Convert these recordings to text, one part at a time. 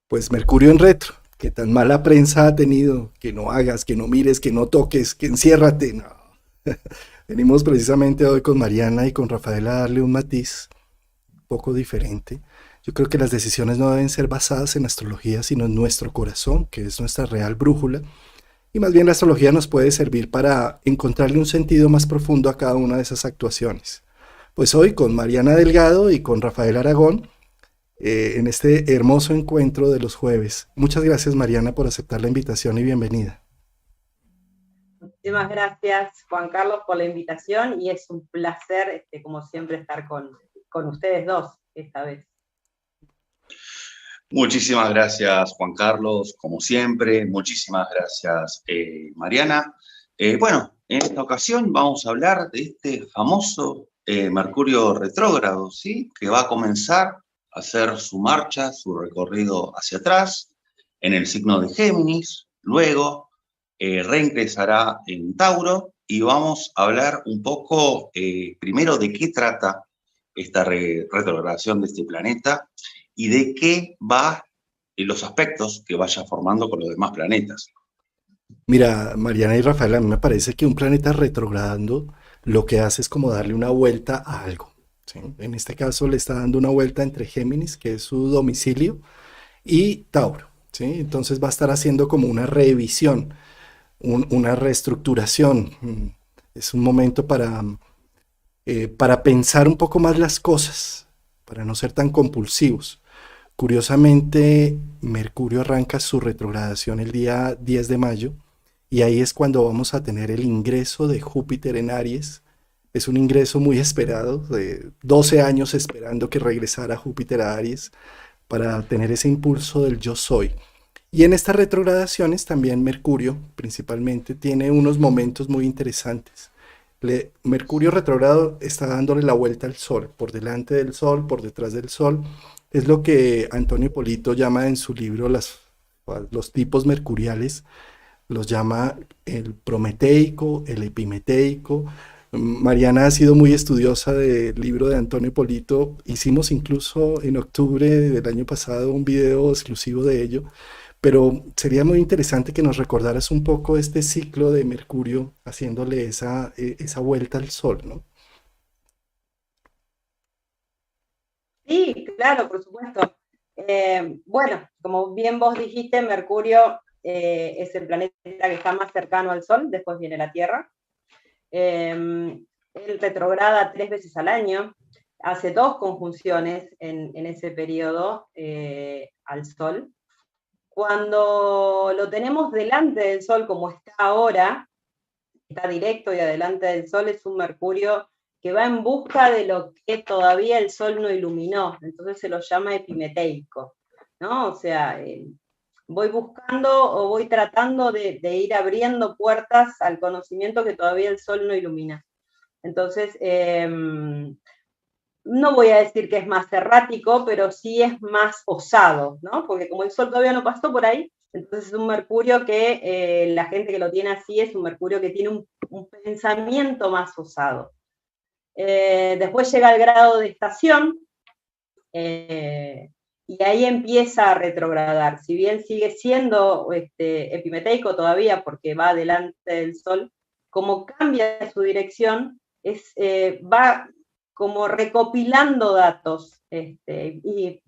Pues Mercurio en retro, que tan mala prensa ha tenido, que no hagas, que no mires, que no toques, que enciérrate, no. Venimos precisamente hoy con Mariana y con Rafael a darle un matiz un poco diferente. Yo creo que las decisiones no deben ser basadas en astrología, sino en nuestro corazón, que es nuestra real brújula. Y más bien la astrología nos puede servir para encontrarle un sentido más profundo a cada una de esas actuaciones. Pues hoy con Mariana Delgado y con Rafael Aragón en este hermoso encuentro de los jueves. Muchas gracias Mariana por aceptar la invitación y bienvenida. Muchísimas gracias, Juan Carlos, por la invitación y es un placer, como siempre, estar con ustedes dos esta vez. Muchísimas gracias, Juan Carlos, como siempre. Muchísimas gracias, Mariana. Bueno, en esta ocasión vamos a hablar de este famoso Mercurio retrógrado, ¿sí? Que va a comenzar a hacer su marcha, su recorrido hacia atrás, en el signo de Géminis. Luego reingresará en Tauro y vamos a hablar un poco primero de qué trata esta retrogradación de este planeta y de qué va los aspectos que vaya formando con los demás planetas. Mira, Mariana y Rafael, a mí me parece que un planeta retrogradando lo que hace es como darle una vuelta a algo. ¿Sí? En este caso le está dando una vuelta entre Géminis, que es su domicilio, y Tauro. ¿Sí? Entonces va a estar haciendo como una revisión, una reestructuración. Es un momento para pensar un poco más las cosas, para no ser tan compulsivos. Curiosamente, Mercurio arranca su retrogradación el día 10 de mayo y ahí es cuando vamos a tener el ingreso de Júpiter en Aries. Es un ingreso muy esperado, de 12 años esperando que regresara Júpiter a Aries para tener ese impulso del yo soy. Y en estas retrogradaciones también Mercurio principalmente tiene unos momentos muy interesantes. Mercurio retrógrado está dándole la vuelta al Sol, por delante del Sol, por detrás del Sol. Es lo que Antonio Polito llama en su libro los tipos mercuriales, los llama el prometeico, el epimeteico. Mariana ha sido muy estudiosa del libro de Antonio Polito. Hicimos incluso en octubre del año pasado un video exclusivo de ello, pero sería muy interesante que nos recordaras un poco este ciclo de Mercurio haciéndole esa vuelta al Sol, ¿no? Sí, claro, por supuesto. Bueno, como bien vos dijiste, Mercurio es el planeta que está más cercano al Sol, después viene la Tierra. Él retrograda 3 veces al año, hace 2 conjunciones en ese periodo al Sol. Cuando lo tenemos delante del Sol, como está ahora, está directo y adelante del Sol, es un Mercurio que va en busca de lo que todavía el Sol no iluminó, entonces se lo llama epimeteico, ¿no? O sea, voy buscando o voy tratando de ir abriendo puertas al conocimiento que todavía el Sol no ilumina. Entonces, no voy a decir que es más errático, pero sí es más osado, ¿no? Porque como el Sol todavía no pasó por ahí, entonces es un Mercurio que la gente que lo tiene así es un Mercurio que tiene un pensamiento más osado. Después llega el grado de estación y ahí empieza a retrogradar. Si bien sigue siendo epimeteico todavía porque va delante del Sol, como cambia su dirección, va como recopilando datos, y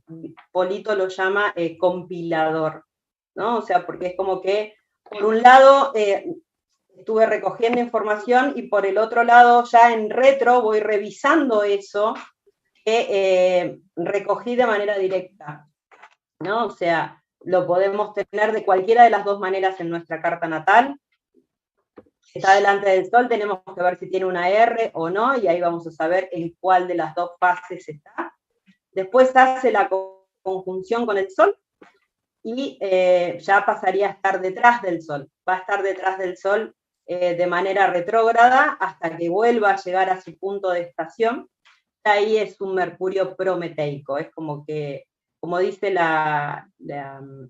Polito lo llama compilador, ¿no? O sea, porque es como que, por un lado, estuve recogiendo información y por el otro lado, ya en retro, voy revisando eso que recogí de manera directa, ¿no? O sea, lo podemos tener de cualquiera de las dos maneras en nuestra carta natal. Si está delante del Sol, tenemos que ver si tiene una R o no, y ahí vamos a saber en cuál de las dos fases está. Después hace la conjunción con el Sol y ya pasaría a estar detrás del Sol. Va a estar detrás del Sol de manera retrógrada hasta que vuelva a llegar a su punto de estación. Ahí es un Mercurio prometeico, es como que, como dice la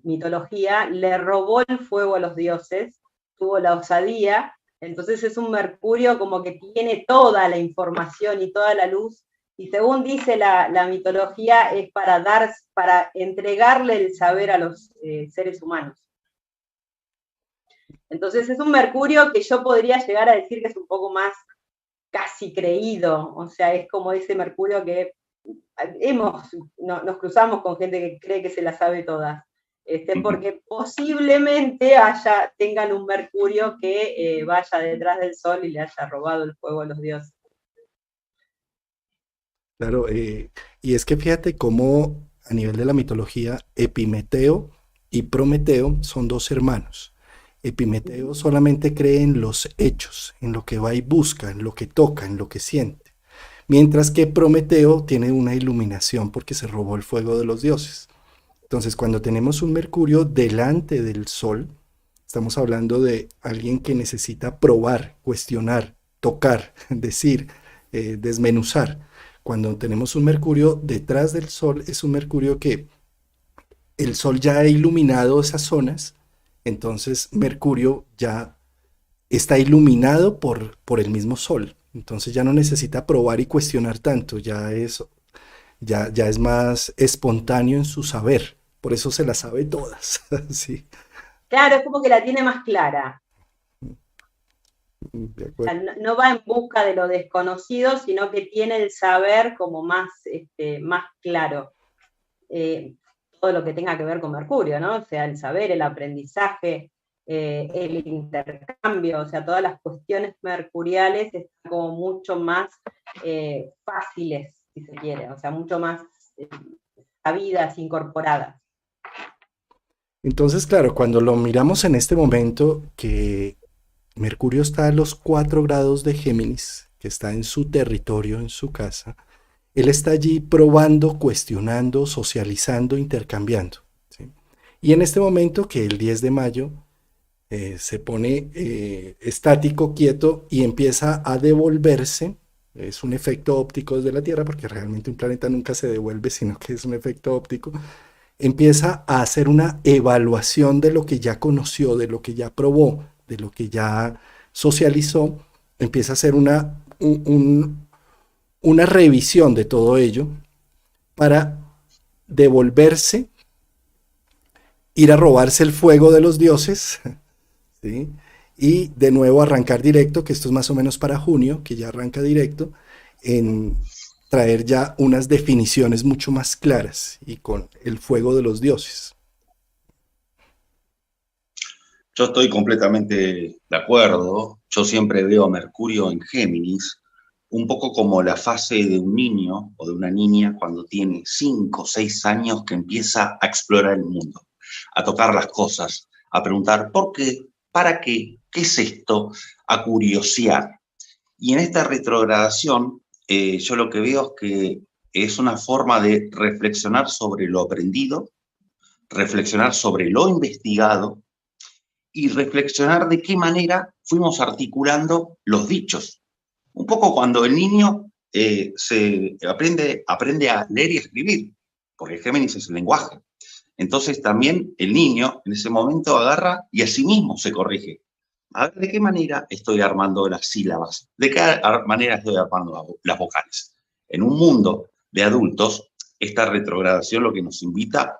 mitología, le robó el fuego a los dioses, tuvo la osadía. Entonces es un Mercurio como que tiene toda la información y toda la luz y según dice la mitología, es para entregarle el saber a los seres humanos. Entonces es un Mercurio que yo podría llegar a decir que es un poco más casi creído, o sea, es como ese Mercurio que nos cruzamos con gente que cree que se la sabe todas, porque posiblemente tengan un Mercurio que vaya detrás del sol y le haya robado el fuego a los dioses. Claro, y es que fíjate cómo a nivel de la mitología, Epimeteo y Prometeo son dos hermanos. Epimeteo solamente cree en los hechos, en lo que va y busca, en lo que toca, en lo que siente. Mientras que Prometeo tiene una iluminación porque se robó el fuego de los dioses. Entonces, cuando tenemos un Mercurio delante del Sol, estamos hablando de alguien que necesita probar, cuestionar, tocar, decir, desmenuzar. Cuando tenemos un Mercurio detrás del Sol, es un Mercurio que el Sol ya ha iluminado esas zonas, entonces Mercurio ya está iluminado por el mismo Sol. Entonces ya no necesita probar y cuestionar tanto, ya es más espontáneo en su saber. Por eso se las sabe todas. ¿Sí? Claro, es como que la tiene más clara. O sea, no va en busca de lo desconocido, sino que tiene el saber como más claro. Todo lo que tenga que ver con Mercurio, ¿no? O sea, el saber, el aprendizaje, el intercambio, o sea, todas las cuestiones mercuriales están como mucho más fáciles, si se quiere, o sea, mucho más sabidas, incorporadas. Entonces, claro, cuando lo miramos en este momento, que Mercurio está a los 4 grados de Géminis, que está en su territorio, en su casa, él está allí probando, cuestionando, socializando, intercambiando. ¿Sí? Y en este momento, que el 10 de mayo se pone estático, quieto y empieza a devolverse, es un efecto óptico desde la Tierra, porque realmente un planeta nunca se devuelve, sino que es un efecto óptico, empieza a hacer una evaluación de lo que ya conoció, de lo que ya probó, de lo que ya socializó, empieza a hacer una revisión de todo ello para devolverse, ir a robarse el fuego de los dioses, ¿sí? Y de nuevo arrancar directo, que esto es más o menos para junio, que ya arranca directo, en traer ya unas definiciones mucho más claras y con el fuego de los dioses. Yo estoy completamente de acuerdo. Yo siempre veo a Mercurio en Géminis un poco como la fase de un niño o de una niña cuando tiene 5 o 6 años, que empieza a explorar el mundo, a tocar las cosas, a preguntar ¿por qué? ¿Para qué? ¿Qué es esto? A curiosear. Y en esta retrogradación, yo lo que veo es que es una forma de reflexionar sobre lo aprendido, reflexionar sobre lo investigado y reflexionar de qué manera fuimos articulando los dichos. Un poco cuando el niño se aprende a leer y escribir, porque Géminis es el lenguaje. Entonces también el niño en ese momento agarra y a sí mismo se corrige. A ver, ¿de qué manera estoy armando las sílabas? ¿De qué manera estoy armando las vocales? En un mundo de adultos, esta retrogradación lo que nos invita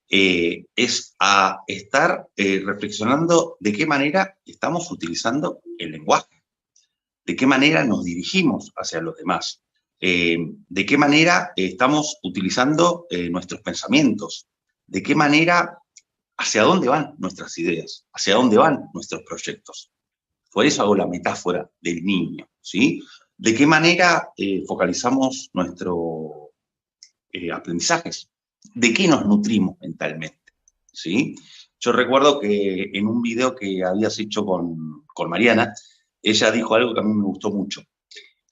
es a estar reflexionando de qué manera estamos utilizando el lenguaje, de qué manera nos dirigimos hacia los demás, de qué manera estamos utilizando nuestros pensamientos, de qué manera, hacia dónde van nuestras ideas, hacia dónde van nuestros proyectos. Por eso hago la metáfora del niño, ¿sí? De qué manera focalizamos nuestros aprendizajes, de qué nos nutrimos mentalmente, ¿sí? Yo recuerdo que en un video que habías hecho con Mariana, ella dijo algo que a mí me gustó mucho,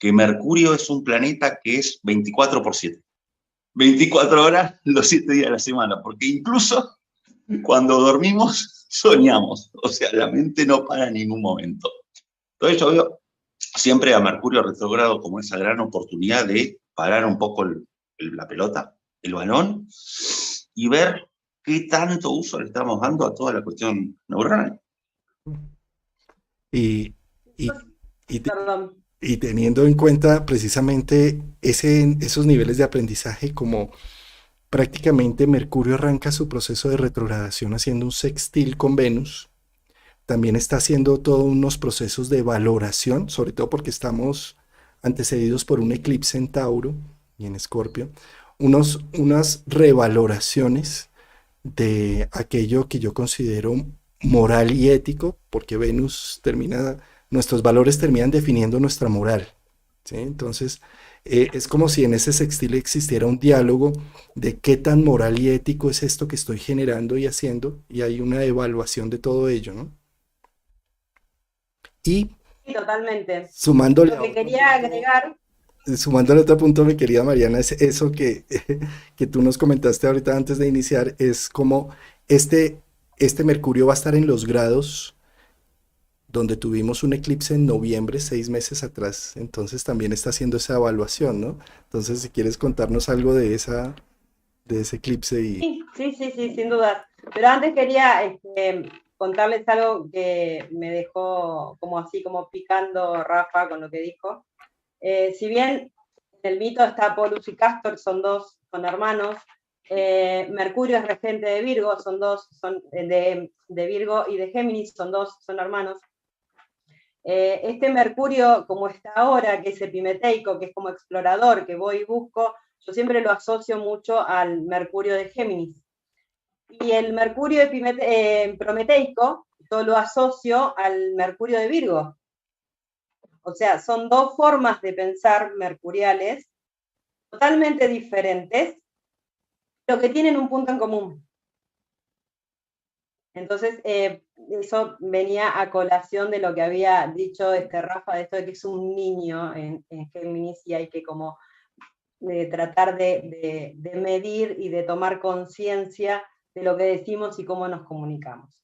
que Mercurio es un planeta que es 24/7. 24 horas los 7 días de la semana, porque incluso cuando dormimos soñamos, o sea, la mente no para en ningún momento. Entonces yo veo siempre a Mercurio retrógrado como esa gran oportunidad de parar un poco la pelota, el balón, y ver qué tanto uso le estamos dando a toda la cuestión neuronal. Y, y, y, Perdón. Y teniendo en cuenta precisamente esos niveles de aprendizaje, como prácticamente Mercurio arranca su proceso de retrogradación haciendo un sextil con Venus, también está haciendo todos unos procesos de valoración, sobre todo porque estamos antecedidos por un eclipse en Tauro y en Escorpio, unas revaloraciones de aquello que yo considero moral y ético, porque Venus termina, nuestros valores terminan definiendo nuestra moral, ¿sí? Entonces, es como si en ese sextil existiera un diálogo de qué tan moral y ético es esto que estoy generando y haciendo, y hay una evaluación de todo ello, ¿no? Y Sí, totalmente. sumándole Lo a que otro quería punto, agregar, sumándole a otro punto, mi querida Mariana, es eso que tú nos comentaste ahorita antes de iniciar, es como este, este Mercurio va a estar en los grados donde tuvimos un eclipse en noviembre, 6 meses atrás, entonces también está haciendo esa evaluación, ¿no? Entonces, si quieres contarnos algo de ese eclipse y... sí, sí, sí, sí, sin duda. Pero antes quería contarles algo que me dejó como así, como picando Rafa con lo que dijo. Si bien en el mito está Polus y Castor, son hermanos, Mercurio es regente de Virgo, son de Virgo y de Géminis, son hermanos. Este Mercurio, como está ahora, que es epimeteico, que es como explorador, que voy y busco, yo siempre lo asocio mucho al Mercurio de Géminis. Y el Mercurio prometeico, yo lo asocio al Mercurio de Virgo. O sea, son dos formas de pensar mercuriales totalmente diferentes, pero que tienen un punto en común. Entonces, eso venía a colación de lo que había dicho Rafa, de esto de que es un niño en Géminis y hay que como tratar de medir y de tomar conciencia de lo que decimos y cómo nos comunicamos.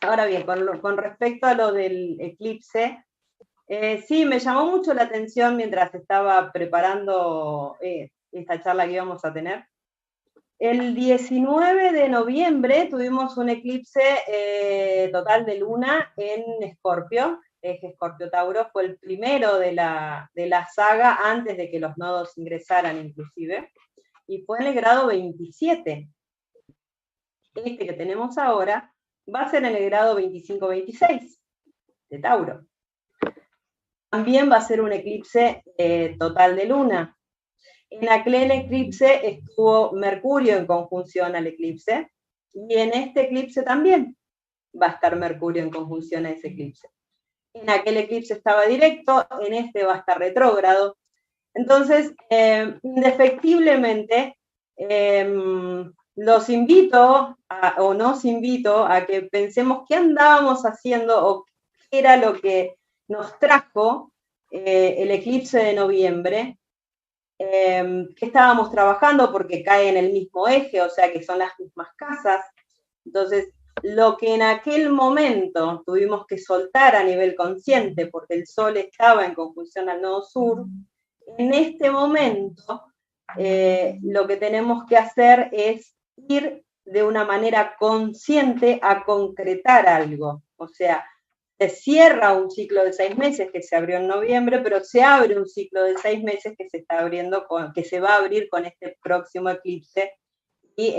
Ahora bien, con respecto a lo del eclipse, sí, me llamó mucho la atención mientras estaba preparando esta charla que íbamos a tener. El 19 de noviembre tuvimos un eclipse total de luna en Escorpio, eje Escorpio-Tauro, fue el primero de la saga antes de que los nodos ingresaran inclusive, y fue en el grado 27. Este que tenemos ahora va a ser en el grado 25-26 de Tauro. También va a ser un eclipse total de luna. En aquel eclipse estuvo Mercurio en conjunción al eclipse, y en este eclipse también va a estar Mercurio en conjunción a ese eclipse. En aquel eclipse estaba directo, en este va a estar retrógrado. Entonces, indefectiblemente, los invito, o nos invito, a que pensemos qué andábamos haciendo o qué era lo que nos trajo el eclipse de noviembre, que estábamos trabajando porque cae en el mismo eje, o sea que son las mismas casas. Entonces, lo que en aquel momento tuvimos que soltar a nivel consciente, porque el Sol estaba en conjunción al nodo sur, en este momento lo que tenemos que hacer es ir de una manera consciente a concretar algo. O sea, se cierra un ciclo de 6 meses que se abrió en noviembre, pero se abre un ciclo de 6 meses que se está abriendo que se va a abrir con este próximo eclipse y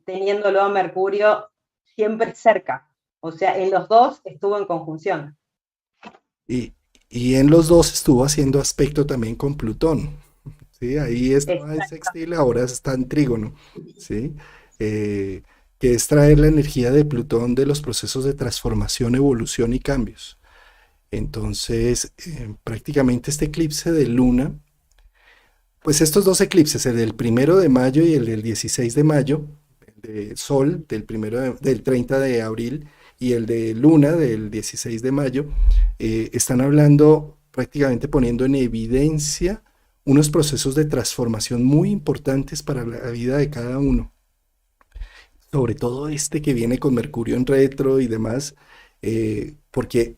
teniéndolo a Mercurio siempre cerca. O sea, en los dos estuvo en conjunción. Y, y en los dos estuvo haciendo aspecto también con Plutón, ¿sí? Ahí estaba en sextil, ahora está en trígono, ¿sí? Eh, que es traer la energía de Plutón de los procesos de transformación, evolución y cambios. Entonces, prácticamente este eclipse de luna, pues estos dos eclipses, el del 1 de mayo y el del 16 de mayo, el de Sol del 30 de abril y el de Luna del 16 de mayo, están hablando prácticamente poniendo en evidencia unos procesos de transformación muy importantes para la vida de cada uno. Sobre todo este que viene con Mercurio en retro y demás, porque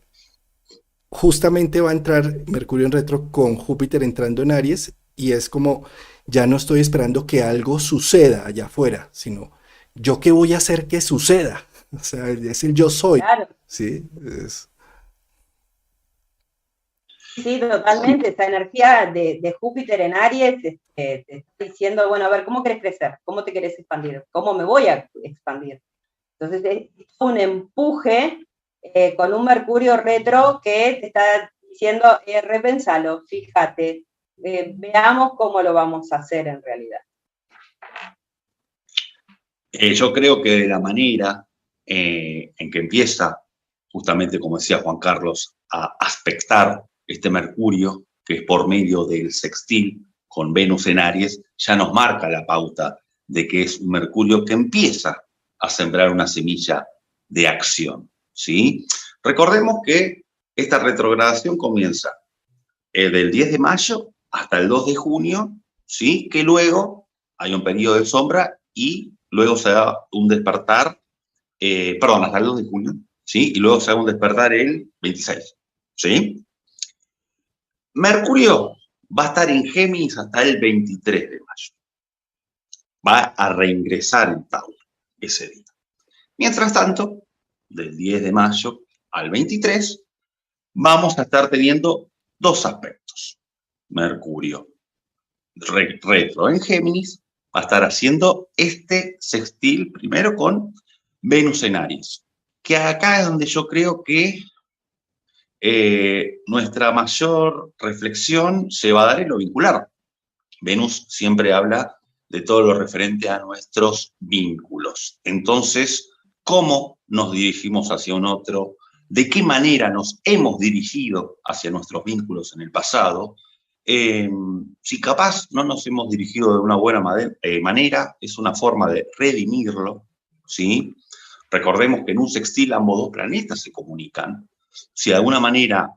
justamente va a entrar Mercurio en retro con Júpiter entrando en Aries y es como, ya no estoy esperando que algo suceda allá afuera, sino yo qué voy a hacer que suceda. O sea, es el yo soy, Claro. ¿sí? Sí, totalmente. Esa energía de Júpiter en Aries te está diciendo, bueno, a ver, ¿cómo querés crecer? ¿Cómo te querés expandir? ¿Cómo me voy a expandir? Entonces, es un empuje con un Mercurio retro que te está diciendo, repensalo, fíjate, veamos cómo lo vamos a hacer en realidad. Yo creo que de la manera en que empieza, justamente como decía Juan Carlos, a aspectar este Mercurio, que es por medio del sextil con Venus en Aries, ya nos marca la pauta de que es un Mercurio que empieza a sembrar una semilla de acción, ¿sí? Recordemos que esta retrogradación comienza del 10 de mayo hasta el 2 de junio, ¿sí? Que luego hay un periodo de sombra y luego se da un despertar, hasta el 2 de junio, ¿sí? Y luego se da un despertar el 26, ¿sí? Mercurio va a estar en Géminis hasta el 23 de mayo. Va a reingresar en Tauro ese día. Mientras tanto, del 10 de mayo al 23, vamos a estar teniendo dos aspectos. Mercurio retro en Géminis va a estar haciendo este sextil primero con Venus en Aries, que acá es donde yo creo que nuestra mayor reflexión se va a dar en lo vincular. Venus siempre habla de todo lo referente a nuestros vínculos. Entonces, ¿cómo nos dirigimos hacia un otro? ¿De qué manera nos hemos dirigido hacia nuestros vínculos en el pasado? Si capaz no nos hemos dirigido de una buena manera, es una forma de redimirlo, ¿sí? Recordemos que en un sextil ambos dos planetas se comunican. Si de alguna manera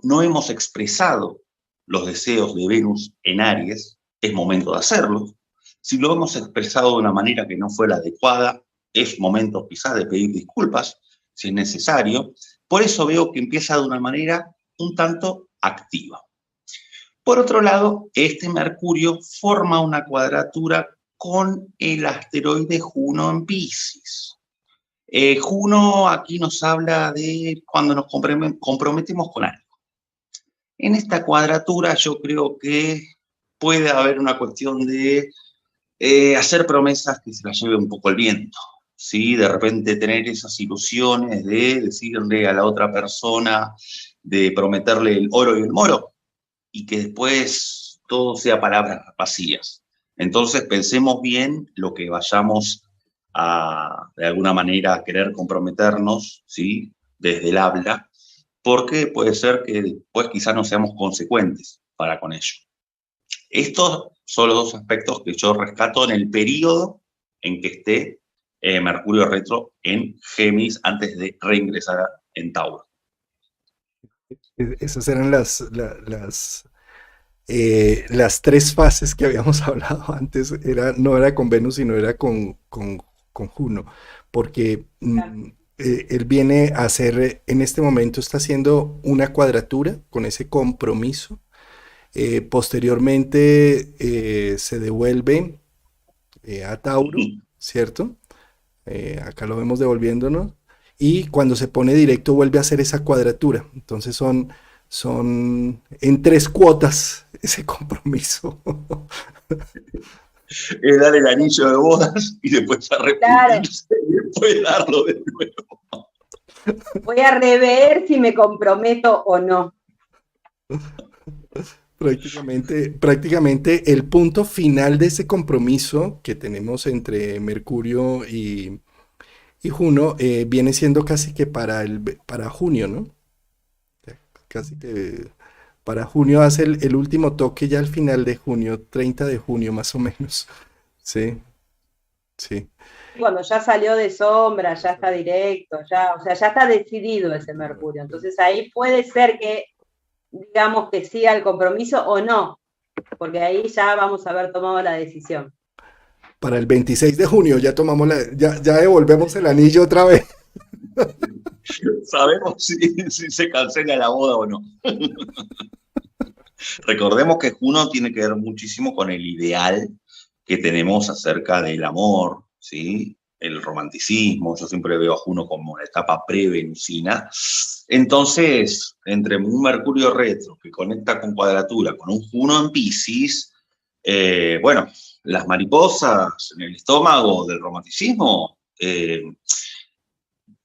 no hemos expresado los deseos de Venus en Aries, es momento de hacerlo. Si lo hemos expresado de una manera que no fue la adecuada, es momento quizás de pedir disculpas, si es necesario. Por eso veo que empieza de una manera un tanto activa. Por otro lado, este Mercurio forma una cuadratura con el asteroide Juno en Piscis. Juno aquí nos habla de cuando nos comprometemos con algo. En esta cuadratura yo creo que puede haber una cuestión de hacer promesas que se las lleve un poco el viento, ¿sí? De repente tener esas ilusiones de decirle a la otra persona, de prometerle el oro y el moro, y que después todo sea palabras vacías. Entonces pensemos bien lo que vayamos a, de alguna manera, querer comprometernos, ¿sí? Desde el habla, porque puede ser que después quizás no seamos consecuentes para con ello. Estos son los dos aspectos que yo rescato en el periodo en que esté Mercurio retro en Géminis antes de reingresar en Tauro. Esas eran las tres fases que habíamos hablado antes. No era con Venus, sino era con Juno, porque él viene a hacer, en este momento está haciendo una cuadratura con ese compromiso. Posteriormente se devuelve a Tauro, ¿cierto? Acá lo vemos devolviéndonos. Y cuando se pone directo vuelve a hacer esa cuadratura. Entonces son en tres cuotas ese compromiso. Es dar el anillo de bodas y después arrepentirse, claro, y después darlo de nuevo. Voy a rever si me comprometo o no. Prácticamente el punto final de ese compromiso que tenemos entre Mercurio y Juno viene siendo casi que para junio, ¿no? Casi que para junio hace el último toque ya al final de junio, 30 de junio más o menos. Sí, sí. Cuando ya salió de sombra, ya está directo, o sea, ya está decidido ese Mercurio. Entonces ahí puede ser que, digamos, que siga el compromiso o no, porque ahí ya vamos a haber tomado la decisión. Para el 26 de junio ya tomamos ya devolvemos el anillo otra vez. Sabemos si se cancela la boda o no. Recordemos que Juno tiene que ver muchísimo con el ideal que tenemos acerca del amor, ¿sí? el romanticismo, yo siempre veo a Juno como la etapa pre-venusina. Entonces, entre un Mercurio retro que conecta con Cuadratura, con un Juno en Piscis, bueno, las mariposas en el estómago del romanticismo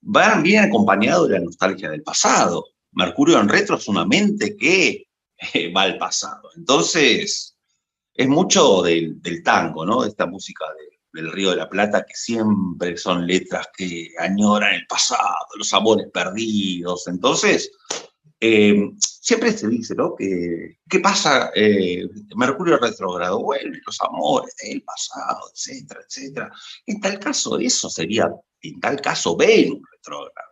van bien acompañados de la nostalgia del pasado. Mercurio en retro es una mente que va al pasado. Entonces, es mucho del tango, ¿no? De esta música del Río de la Plata, que siempre son letras que añoran el pasado, los amores perdidos. Entonces, siempre se dice, ¿no? ¿Qué pasa? Mercurio retrógrado, vuelven los amores del pasado, etcétera, etcétera. En tal caso, eso sería, en tal caso, Venus retrógrado.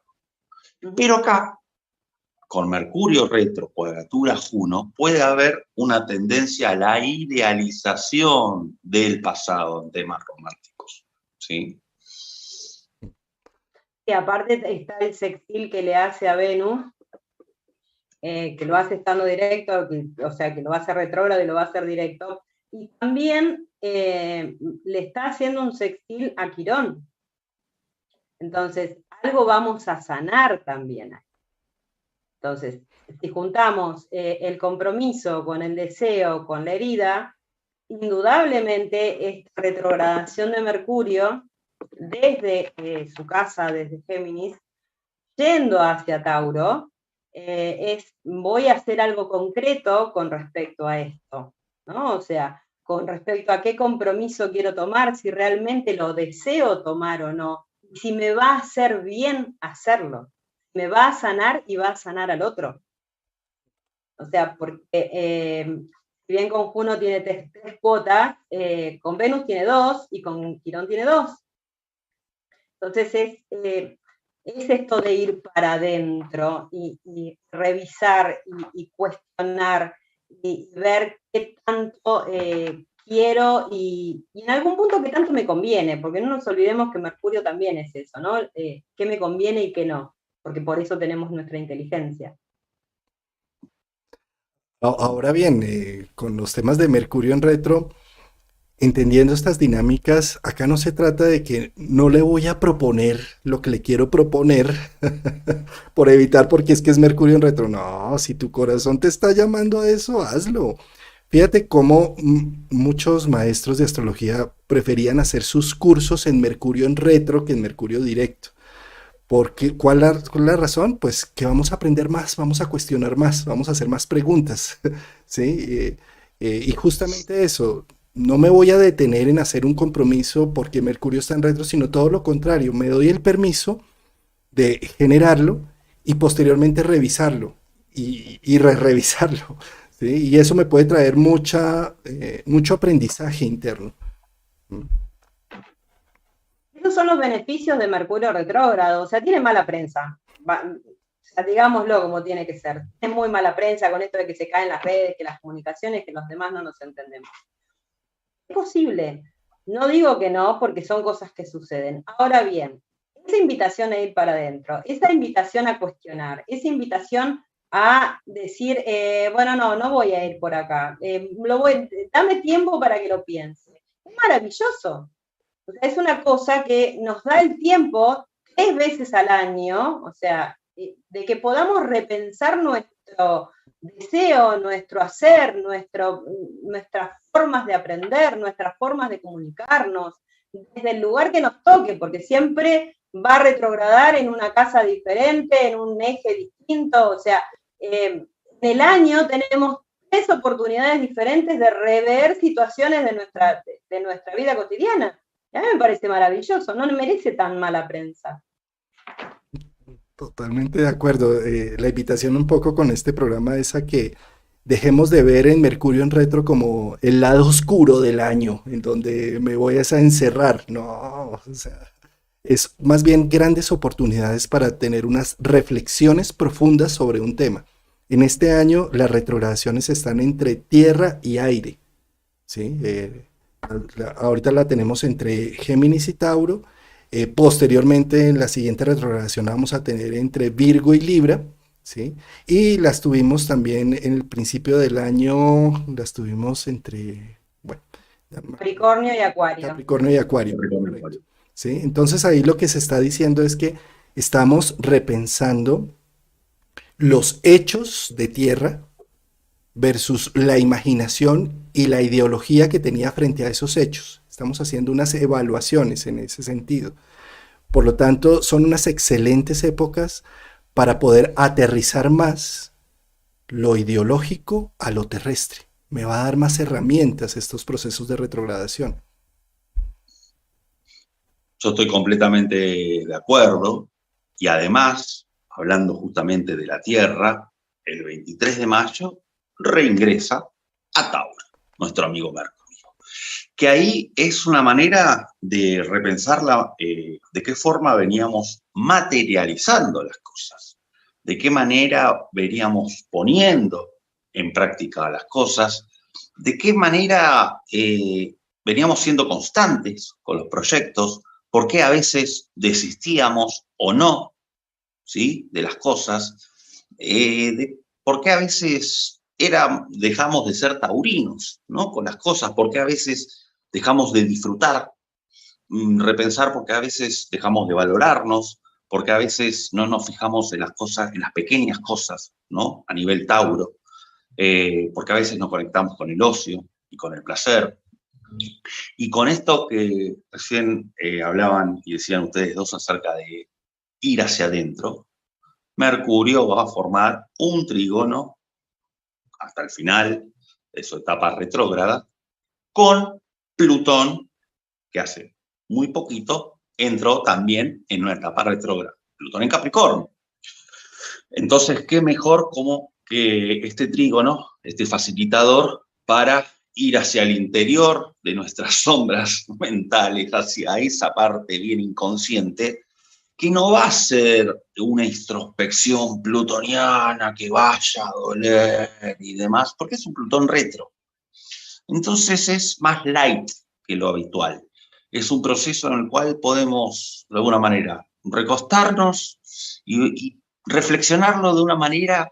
Pero acá, con Mercurio retro, cuadratura Juno, puede haber una tendencia a la idealización del pasado en temas románticos, ¿sí? Y aparte está el sextil que le hace a Venus, que lo hace estando directo, o sea, que lo va a hacer retrógrado y lo va a hacer directo, y también le está haciendo un sextil a Quirón. Entonces, algo vamos a sanar también. Entonces, si juntamos el compromiso con el deseo, con la herida, indudablemente esta retrogradación de Mercurio, desde su casa, desde Géminis, yendo hacia Tauro, voy a hacer algo concreto con respecto a esto, ¿no? O sea, con respecto a qué compromiso quiero tomar, si realmente lo deseo tomar o no, si me va a hacer bien hacerlo, me va a sanar y va a sanar al otro. O sea, porque si bien con Juno tiene tres cuotas, con Venus tiene 2 y con Quirón tiene 2. Entonces es esto de ir para adentro y revisar y cuestionar y ver qué tanto quiero y en algún punto qué tanto me conviene, porque no nos olvidemos que Mercurio también es eso, ¿no? Qué me conviene y qué no, porque por eso tenemos nuestra inteligencia. Ahora bien, con los temas de Mercurio en retro, entendiendo estas dinámicas, acá no se trata de que no le voy a proponer lo que le quiero proponer por evitar, porque es que es Mercurio en retro. No, si tu corazón te está llamando a eso, hazlo. Fíjate cómo muchos maestros de astrología preferían hacer sus cursos en Mercurio en retro que en Mercurio directo. Porque, ¿cuál es la razón? Pues que vamos a aprender más, vamos a cuestionar más, vamos a hacer más preguntas, ¿sí? Y justamente eso, no me voy a detener en hacer un compromiso porque Mercurio está en retro, sino todo lo contrario, me doy el permiso de generarlo y posteriormente revisarlo y revisarlo, ¿sí? Y eso me puede traer mucho aprendizaje interno. Esos son los beneficios de Mercurio retrógrado, o sea, tiene mala prensa. O sea, digámoslo como tiene que ser. Es muy mala prensa con esto de que se caen las redes, que las comunicaciones, que los demás no nos entendemos. Es posible. No digo que no, porque son cosas que suceden. Ahora bien, esa invitación a ir para adentro, esa invitación a cuestionar, esa invitación a decir, bueno, no voy a ir por acá, dame tiempo para que lo piense. Es maravilloso. O sea, es una cosa que nos da el tiempo 3 veces al año, o sea, de que podamos repensar nuestro deseo, nuestro hacer, nuestras formas de aprender, nuestras formas de comunicarnos, desde el lugar que nos toque, porque siempre va a retrogradar en una casa diferente, en un eje distinto, o sea, en el año tenemos 3 oportunidades diferentes de rever situaciones de nuestra vida cotidiana. Y a mí me parece maravilloso, no merece tan mala prensa. Totalmente de acuerdo. La invitación un poco con este programa es a que dejemos de ver en Mercurio en retro como el lado oscuro del año, en donde me voy a encerrar. No, o sea, es más bien grandes oportunidades para tener unas reflexiones profundas sobre un tema. En este año las retrogradaciones están entre tierra y aire, ¿sí? Ahorita la tenemos entre Géminis y Tauro. Posteriormente, en la siguiente retrogradación la vamos a tener entre Virgo y Libra, ¿sí? Y las tuvimos también en el principio del año, las tuvimos entre, bueno, Capricornio y Acuario. Capricornio y Acuario, correcto. ¿sí? Entonces ahí lo que se está diciendo es que estamos repensando los hechos de tierra versus la imaginación y la ideología que tenía frente a esos hechos. Estamos haciendo unas evaluaciones en ese sentido. Por lo tanto, son unas excelentes épocas para poder aterrizar más lo ideológico a lo terrestre. Me va a dar más herramientas estos procesos de retrogradación. Yo estoy completamente de acuerdo y además, hablando justamente de la Tierra, el 23 de mayo reingresa a Tauro, nuestro amigo Mercurio. Que ahí es una manera de repensar de qué forma veníamos materializando las cosas, de qué manera veníamos poniendo en práctica las cosas, de qué manera veníamos siendo constantes con los proyectos, por qué a veces desistíamos o no, ¿sí?, de las cosas, por qué a veces dejamos de ser taurinos, ¿no?, con las cosas, por qué a veces dejamos de disfrutar, repensar por qué a veces dejamos de valorarnos, porque a veces no nos fijamos en las cosas, en las pequeñas cosas, ¿no?, a nivel Tauro, porque a veces nos conectamos con el ocio y con el placer. Y con esto que recién hablaban y decían ustedes dos acerca de ir hacia adentro, Mercurio va a formar un trígono hasta el final de su etapa retrógrada con Plutón, que hace muy poquito entró también en una etapa retrógrada. Plutón en Capricornio. Entonces, ¿qué mejor como que este trígono, este facilitador, para ir hacia el interior de nuestras sombras mentales, hacia esa parte bien inconsciente, que no va a ser una introspección plutoniana que vaya a doler y demás, porque es un Plutón retro. Entonces es más light que lo habitual. Es un proceso en el cual podemos, de alguna manera, recostarnos y reflexionarlo de una manera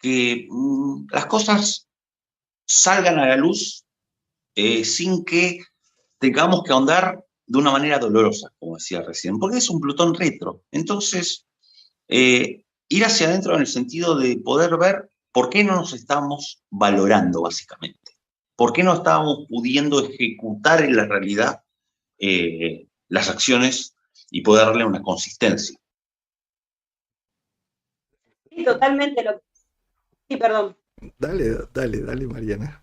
que las cosas salgan a la luz sin que tengamos que ahondar de una manera dolorosa, como decía recién, porque es un Plutón retro. Entonces, ir hacia adentro en el sentido de poder ver por qué no nos estamos valorando, básicamente. ¿Por qué no estábamos pudiendo ejecutar en la realidad las acciones y poder darle una consistencia? Sí, totalmente. Sí, perdón. Dale, dale, dale, Mariana.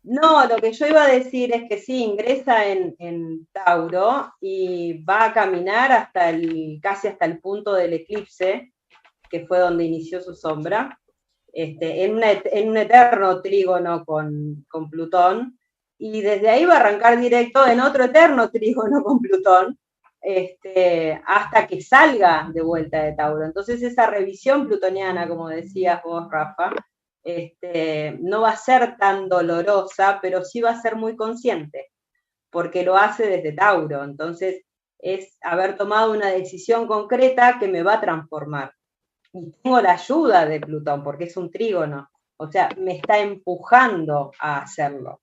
No, lo que yo iba a decir es que sí, ingresa en Tauro y va a caminar casi hasta el punto del eclipse, que fue donde inició su sombra, en un eterno trígono con Plutón, y desde ahí va a arrancar directo en otro eterno trígono con Plutón, hasta que salga de vuelta de Tauro. Entonces esa revisión plutoniana, como decías vos, Rafa, no va a ser tan dolorosa, pero sí va a ser muy consciente, porque lo hace desde Tauro. Entonces es haber tomado una decisión concreta que me va a transformar. Y tengo la ayuda de Plutón, porque es un trígono. O sea, me está empujando a hacerlo.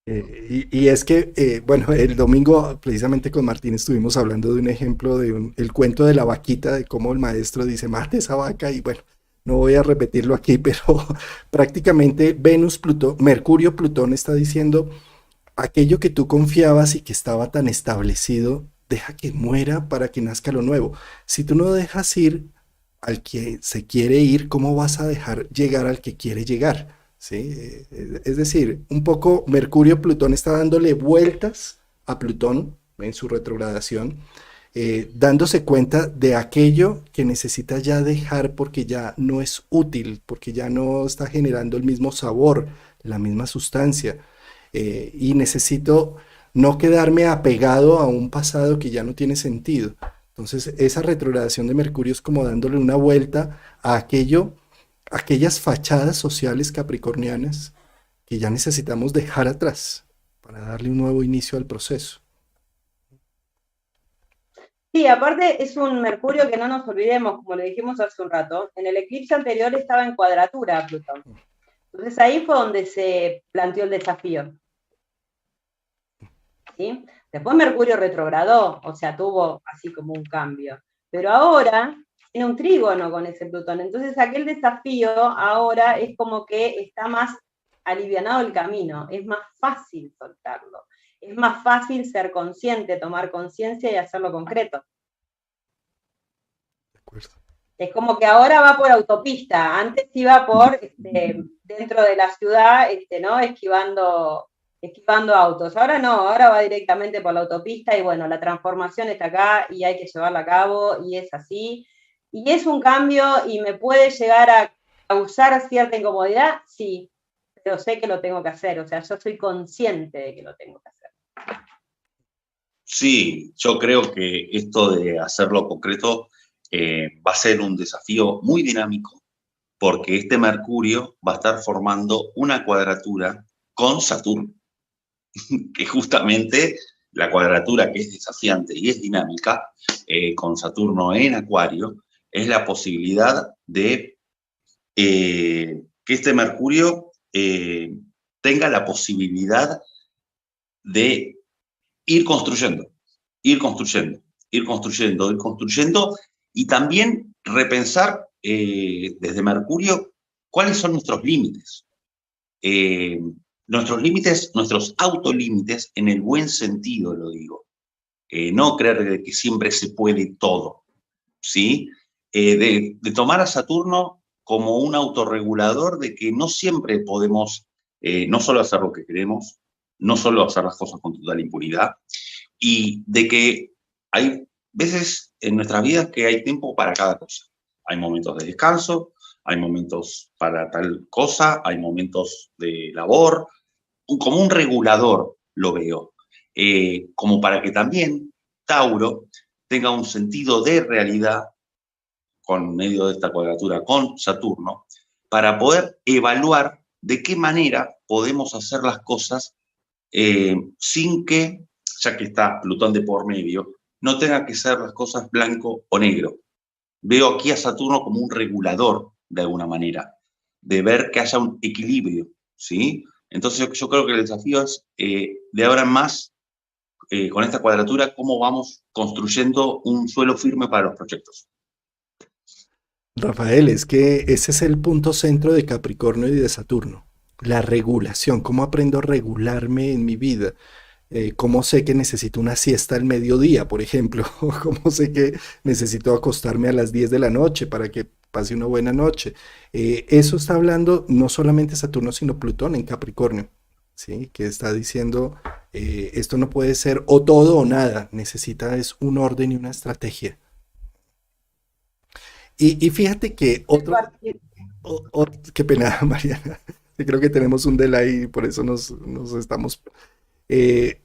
Y es que, bueno, el domingo precisamente con Martín estuvimos hablando de un ejemplo el cuento de la vaquita, de cómo el maestro dice, mate esa vaca, y bueno, no voy a repetirlo aquí, pero prácticamente Venus, Plutón, Mercurio, Plutón está diciendo, aquello que tú confiabas y que estaba tan establecido, deja que muera para que nazca lo nuevo. Si tú no dejas ir al que se quiere ir, ¿cómo vas a dejar llegar al que quiere llegar? ¿Sí? Es decir, un poco Mercurio-Plutón está dándole vueltas a Plutón en su retrogradación, dándose cuenta de aquello que necesita ya dejar porque ya no es útil, porque ya no está generando el mismo sabor, la misma sustancia, y necesito no quedarme apegado a un pasado que ya no tiene sentido. Entonces, esa retrogradación de Mercurio es como dándole una vuelta a aquellas fachadas sociales capricornianas que ya necesitamos dejar atrás para darle un nuevo inicio al proceso. Sí, aparte es un Mercurio que no nos olvidemos, como lo dijimos hace un rato, en el eclipse anterior estaba en cuadratura a Plutón. Entonces ahí fue donde se planteó el desafío. ¿sí? Después Mercurio retrogradó, o sea, tuvo así como un cambio. Pero ahora tiene un trígono con ese Plutón. Entonces aquel desafío ahora es como que está más alivianado el camino, es más fácil soltarlo, es más fácil ser consciente, tomar conciencia y hacerlo concreto. De acuerdo. Es como que ahora va por autopista, antes iba por dentro de la ciudad, ¿no? Esquivando autos. Ahora no, ahora va directamente por la autopista y bueno, la transformación está acá y hay que llevarla a cabo y es así. Y es un cambio y me puede llegar a causar cierta incomodidad, sí, pero sé que lo tengo que hacer, o sea, yo soy consciente de que lo tengo que hacer. Sí, yo creo que esto de hacerlo concreto va a ser un desafío muy dinámico, porque este Mercurio va a estar formando una cuadratura con Saturno, que justamente la cuadratura que es desafiante y es dinámica, con Saturno en Acuario, es la posibilidad de que este Mercurio tenga la posibilidad de ir construyendo, ir construyendo, ir construyendo, ir construyendo, y también repensar desde Mercurio cuáles son nuestros límites. Nuestros límites, nuestros autolímites, en el buen sentido lo digo. No creer que siempre se puede todo, ¿sí? De tomar a Saturno como un autorregulador de que no siempre podemos no solo hacer lo que queremos, no solo hacer las cosas con total impunidad, y de que hay veces en nuestras vidas que hay tiempo para cada cosa. Hay momentos de descanso, hay momentos para tal cosa, hay momentos de labor, como un regulador lo veo, como para que también Tauro tenga un sentido de realidad con medio de esta cuadratura con Saturno, para poder evaluar de qué manera podemos hacer las cosas sin que, ya que está Plutón de por medio, no tenga que ser las cosas blanco o negro. Veo aquí a Saturno como un regulador, de alguna manera, de ver que haya un equilibrio, ¿sí? Entonces yo creo que el desafío es, de ahora en más, con esta cuadratura, cómo vamos construyendo un suelo firme para los proyectos. Rafael, es que ese es el punto centro de Capricornio y de Saturno, la regulación, cómo aprendo a regularme en mi vida. ¿Cómo sé que necesito una siesta al mediodía, por ejemplo? ¿Cómo sé que necesito acostarme a las 10 de la noche para que pase una buena noche? Eso está hablando no solamente Saturno, sino Plutón en Capricornio, ¿sí? Que está diciendo, esto no puede ser o todo o nada, necesita es un orden y una estrategia. Y fíjate que qué pena, Mariana, creo que tenemos un delay y por eso nos estamos... eh,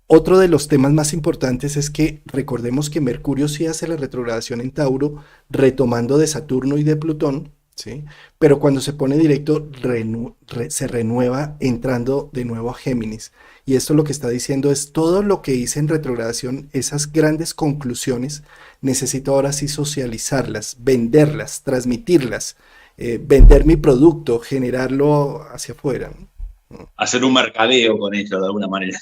Otro de los temas más importantes es que recordemos que Mercurio sí hace la retrogradación en Tauro, retomando de Saturno y de Plutón, ¿sí? Pero cuando se pone directo, se renueva entrando de nuevo a Géminis. Y esto lo que está diciendo es todo lo que hice en retrogradación, esas grandes conclusiones, necesito ahora sí socializarlas, venderlas, transmitirlas, vender mi producto, generarlo hacia afuera, ¿no? Hacer un mercadeo con ello, de alguna manera.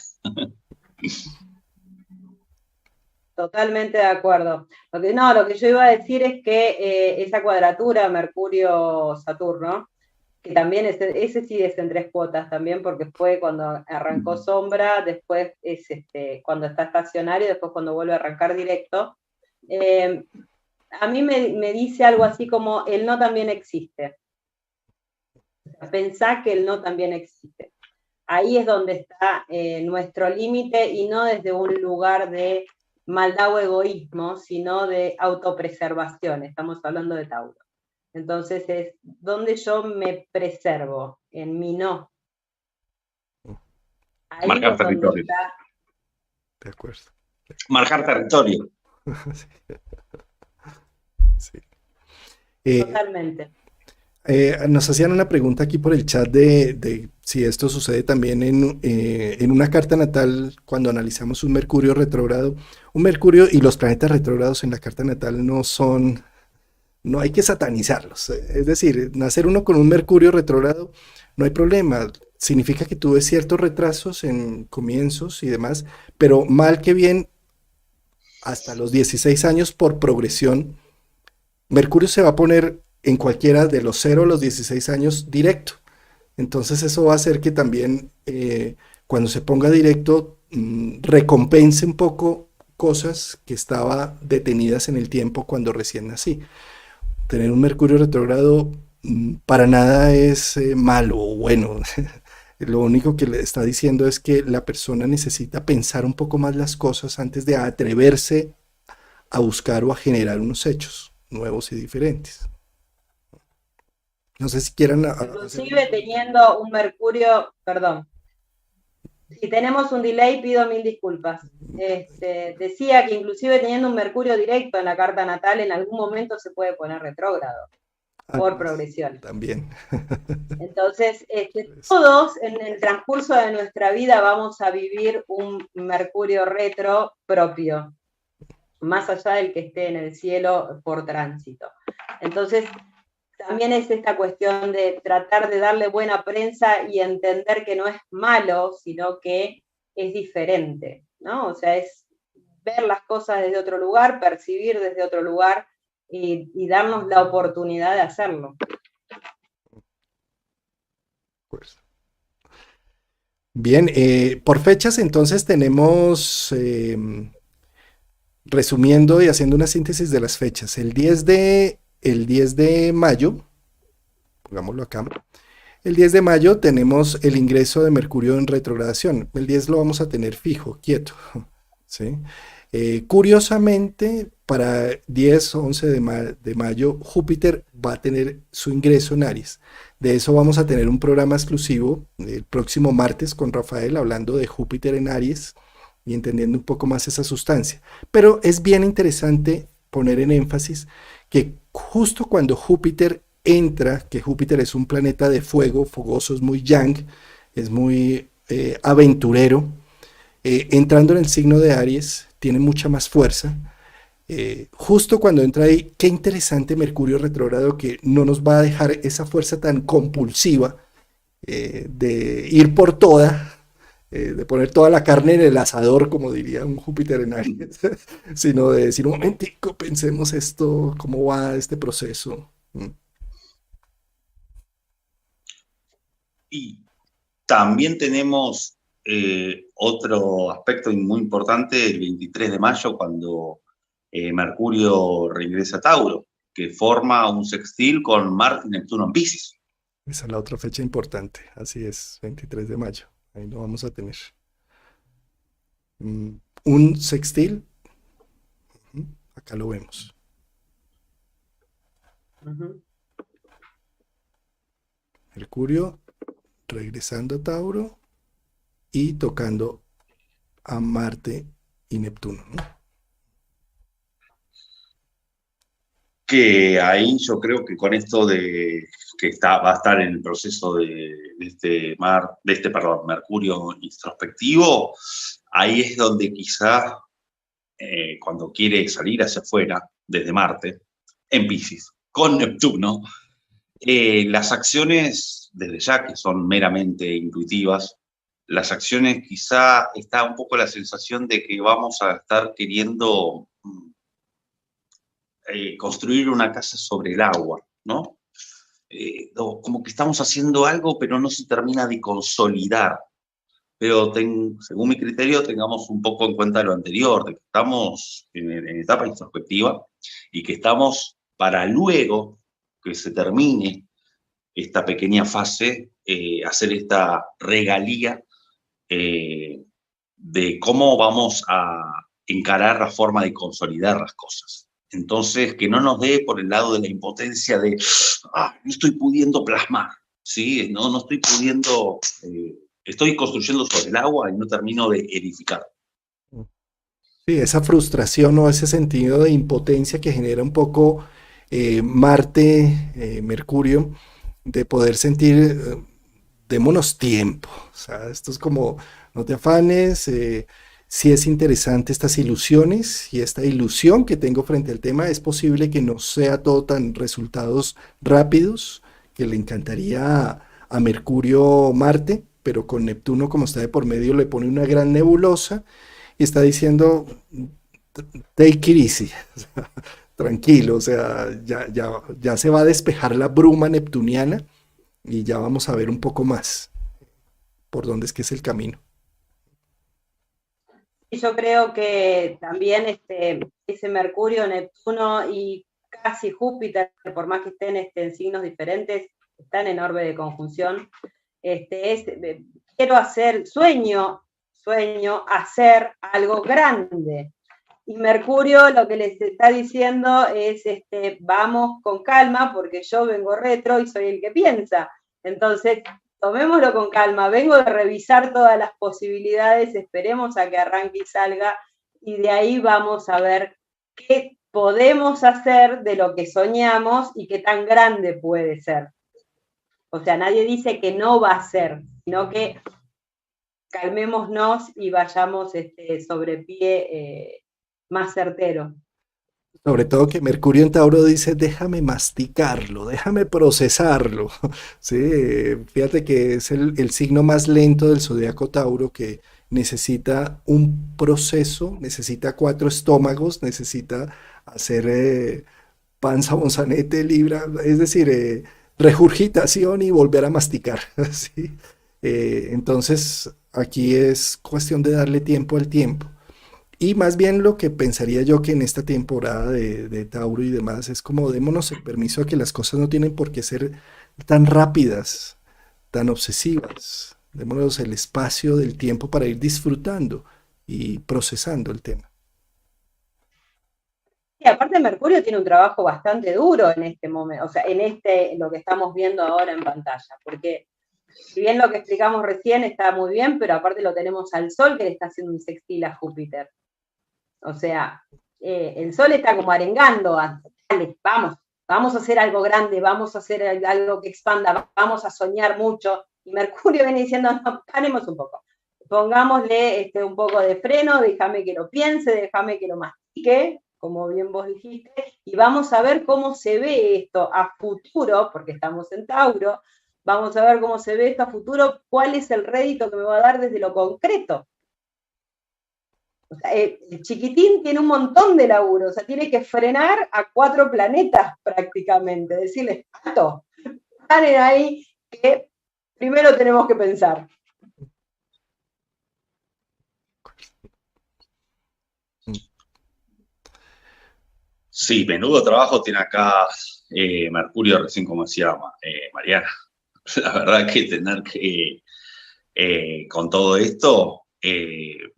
Totalmente de acuerdo. Lo que yo iba a decir es que esa cuadratura Mercurio-Saturno, que también ese sí es en 3 cuotas también, porque fue cuando arrancó sombra, después es cuando está estacionario, después cuando vuelve a arrancar directo. A mí me dice algo así como, el no también existe. Pensá que el no también existe. Ahí es donde está nuestro límite y no desde un lugar de maldad o egoísmo, sino de autopreservación. Estamos hablando de Tauro. Entonces es donde yo me preservo, en mi no. Ahí Marcar es donde territorio. está. De acuerdo. Marcar territorio. Sí. Sí. Totalmente. Nos hacían una pregunta aquí por el chat de si esto sucede también en una carta natal cuando analizamos un Mercurio retrógrado. Un Mercurio y los planetas retrógrados en la carta natal no hay que satanizarlos. Es decir, nacer uno con un Mercurio retrógrado no hay problema. significa que tuve ciertos retrasos en comienzos y demás, pero mal que bien, hasta los 16 años por progresión, Mercurio se va a poner en cualquiera de los 0 a los 16 años directo. Entonces eso va a hacer que también cuando se ponga directo recompense un poco cosas que estaban detenidas en el tiempo cuando recién nací. Tener un Mercurio retrógrado para nada es malo o bueno. Lo único que le está diciendo es que la persona necesita pensar un poco más las cosas antes de atreverse a buscar o a generar unos hechos nuevos y diferentes. No sé si quieran hacer... Inclusive teniendo un Mercurio, perdón, si tenemos un delay pido mil disculpas. Decía que inclusive teniendo un Mercurio directo en la carta natal, en algún momento se puede poner retrógrado por progresión. También. Entonces, todos en el transcurso de nuestra vida vamos a vivir un Mercurio retro propio, más allá del que esté en el cielo por tránsito. Entonces, también es esta cuestión de tratar de darle buena prensa y entender que no es malo, sino que es diferente, ¿no? O sea, es ver las cosas desde otro lugar, percibir desde otro lugar y darnos la oportunidad de hacerlo. Bien, por fechas entonces tenemos, resumiendo y haciendo una síntesis de las fechas, el 10 de mayo, pongámoslo acá, el 10 de mayo tenemos el ingreso de Mercurio en retrogradación, el 10 lo vamos a tener fijo, quieto, ¿sí? Curiosamente, para 10 o 11 de mayo, Júpiter va a tener su ingreso en Aries. De eso vamos a tener un programa exclusivo el próximo martes con Rafael, hablando de Júpiter en Aries y entendiendo un poco más esa sustancia. Pero es bien interesante poner en énfasis que justo cuando Júpiter entra, que Júpiter es un planeta de fuego, fogoso, es muy yang, es muy aventurero, entrando en el signo de Aries, tiene mucha más fuerza. Justo cuando entra ahí, qué interesante Mercurio retrógrado que no nos va a dejar esa fuerza tan compulsiva de ir por toda, de poner toda la carne en el asador, como diría un Júpiter en Aries, sino de decir un momentico, pensemos esto, cómo va este proceso. Y también tenemos otro aspecto muy importante el 23 de mayo, cuando Mercurio regresa a Tauro, que forma un sextil con Marte y Neptuno en Piscis. Esa es la otra fecha importante, así es, 23 de mayo, ahí lo vamos a tener. Un sextil, acá lo vemos. Mercurio regresando a Tauro y tocando a Marte y Neptuno, ¿no? Que ahí yo creo que con esto de que va a estar en el proceso de este Mercurio introspectivo, ahí es donde quizás cuando quiere salir hacia afuera, desde Marte, en Piscis, con Neptuno, las acciones, desde ya que son meramente intuitivas, las acciones quizá está un poco la sensación de que vamos a estar queriendo construir una casa sobre el agua, ¿no? Como que estamos haciendo algo, pero no se termina de consolidar. Pero según mi criterio, tengamos un poco en cuenta lo anterior, de que estamos en etapa introspectiva y que estamos para luego que se termine esta pequeña fase, hacer esta regalía de cómo vamos a encarar la forma de consolidar las cosas. Entonces, que no nos dé por el lado de la impotencia de, no estoy pudiendo plasmar, ¿sí? No estoy pudiendo, estoy construyendo sobre el agua y no termino de edificar. Sí, esa frustración o ese sentido de impotencia que genera un poco Marte, Mercurio, de poder sentir, démonos tiempo, o sea, esto es como, no te afanes, sí es interesante estas ilusiones y esta ilusión que tengo frente al tema, es posible que no sea todo tan resultados rápidos, que le encantaría a Mercurio Marte, pero con Neptuno, como está de por medio, le pone una gran nebulosa y está diciendo, take it easy, tranquilo, o sea, ya se va a despejar la bruma neptuniana y ya vamos a ver un poco más por dónde es que es el camino. Y yo creo que también ese Mercurio, Neptuno y casi Júpiter, por más que estén en signos diferentes, están en orbe de conjunción. Quiero hacer, sueño hacer algo grande. Y Mercurio lo que les está diciendo es, vamos con calma, porque yo vengo retro y soy el que piensa. Entonces, tomémoslo con calma, vengo de revisar todas las posibilidades, esperemos a que arranque y salga, y de ahí vamos a ver qué podemos hacer de lo que soñamos y qué tan grande puede ser. O sea, nadie dice que no va a ser, sino que calmémonos y vayamos sobre pie más certero. Sobre todo que Mercurio en Tauro dice, déjame masticarlo, déjame procesarlo. Sí, fíjate que es el signo más lento del zodiaco Tauro que necesita un proceso, necesita 4 estómagos, necesita hacer panza, bonzanete, libra, es decir, regurgitación y volver a masticar. ¿Sí? Entonces, aquí es cuestión de darle tiempo al tiempo. Y más bien lo que pensaría yo que en esta temporada de Tauro y demás es como démonos el permiso a que las cosas no tienen por qué ser tan rápidas, tan obsesivas. Démonos el espacio del tiempo para ir disfrutando y procesando el tema. Y aparte Mercurio tiene un trabajo bastante duro en este momento, o sea, lo que estamos viendo ahora en pantalla, porque si bien lo que explicamos recién está muy bien, pero aparte lo tenemos al Sol que le está haciendo un sextil a Júpiter. O sea, el Sol está como arengando, dale, vamos a hacer algo grande, vamos a hacer algo que expanda, vamos a soñar mucho. Y Mercurio viene diciendo, no, paremos un poco, pongámosle un poco de freno, déjame que lo piense, déjame que lo mastique, como bien vos dijiste, y vamos a ver cómo se ve esto a futuro, porque estamos en Tauro, vamos a ver cómo se ve esto a futuro, cuál es el rédito que me va a dar desde lo concreto. O sea, el chiquitín tiene un montón de laburo, o sea, tiene que frenar a 4 planetas prácticamente, decirles, alto, paren ahí, que primero tenemos que pensar. Sí, menudo trabajo tiene acá Mercurio, recién como decía Mariana. La verdad que tener que, con todo esto,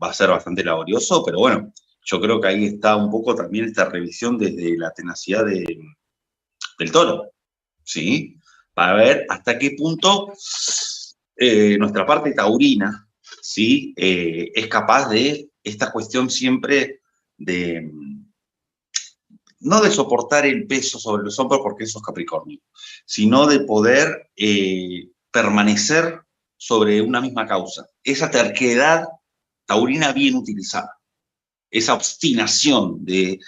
va a ser bastante laborioso, pero bueno, yo creo que ahí está un poco también esta revisión desde la tenacidad del Toro, ¿sí? Para ver hasta qué punto nuestra parte taurina, ¿sí? Es capaz de esta cuestión siempre de no de soportar el peso sobre los hombros porque eso es Capricornio, sino de poder permanecer sobre una misma causa. Esa terquedad taurina bien utilizada, esa obstinación de